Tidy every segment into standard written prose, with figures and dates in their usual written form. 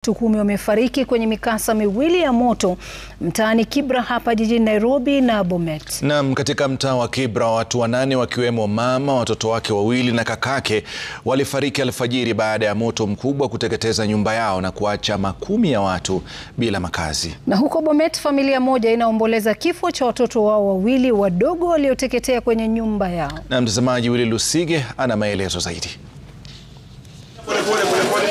Watu 10 wamefariki kwenye mikasa miwili ya moto mtaani Kibra hapa jijini Nairobi na Bomet. Naam, katika mtaa wa Kibra watu 8 wakiwemo mama, watoto wake 2 na kakake walifariki alfajiri baada ya moto mkubwa kuteketeza nyumba yao na kuacha makumi ya watu bila makazi. Na huko Bomet familia moja inaomboleza kifo cha watoto wao 2 wadogo walioteketea kwenye nyumba yao. Na mtazamaji, Willy Lusige ana maelezo zaidi.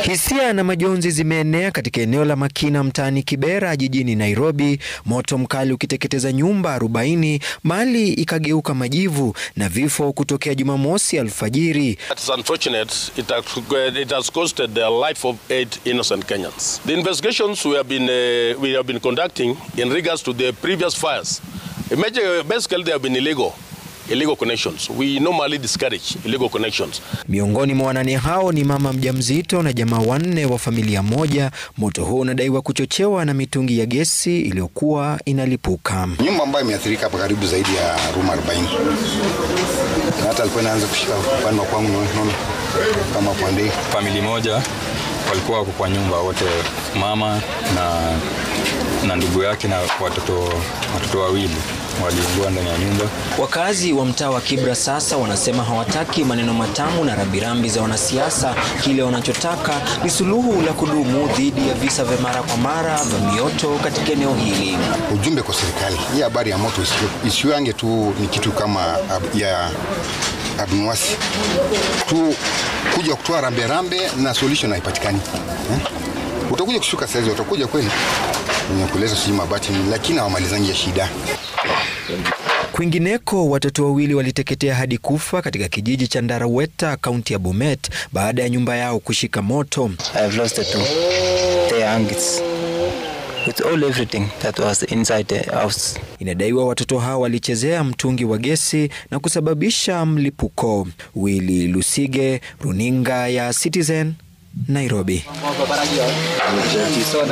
Hisia na majonzi zimeenea katika eneo la Makina mtaani Kibera jijini Nairobi, moto mkali ukiteketeza nyumba 40, mali ikageuka majivu na vifo kutokea Jumamosi alfajiri. It's unfortunate it has costed the life of 8 innocent Kenyans. The investigations we have been conducting in regards to the previous fires, basically they have been illegal connections. We normally discourage illegal connections. Miongoni mwa wanane hao ni mama mjamzito na jamaa 4 wa familia moja. Moto huo unadaiwa kuchochewa na mitungi ya gesi iliyokuwa inalipuka. Nyumba ambayo imeathirika hapa karibu zaidi ya room 40. Hata alikuwa anaanza kushika upande wa kwangu naona kama pande. Familia moja walikuwa wako kwa nyumba wote, mama na ndugu yake na watoto 2 waliungua ndani ya nyumba. Wakazi wa mtaa wa Kibra sasa wanasema hawataki maneno matamu na rambirambi za wanasiasa. Kile wanachotaka ni suluhu la kudumu dhidi ya visa vya mara kwa mara vya mioto katika eneo hili. Ujumbe kwa serikali, hii habari ya moto isiwange tu ni kitu kama ya abnuasi. Tu kuja kutoa rambe na solution haipatikani. Utakuja kushuka sasa, utakuja kweli kuleza sisi mabati, lakini hawamalizangi ya shida. Kwingineko, watoto 2 waliteketea hadi kufa katika kijiji cha Ndaraweta, kaunti ya Bomet, baada ya nyumba yao kushika moto. I've lost the 2. They are angits. With everything that was inside the house. Inadaiwa watoto hao walichezea mtungi wa gesi na kusababisha mlipuko. Willy Lusige, runinga ya Citizen, Nairobi.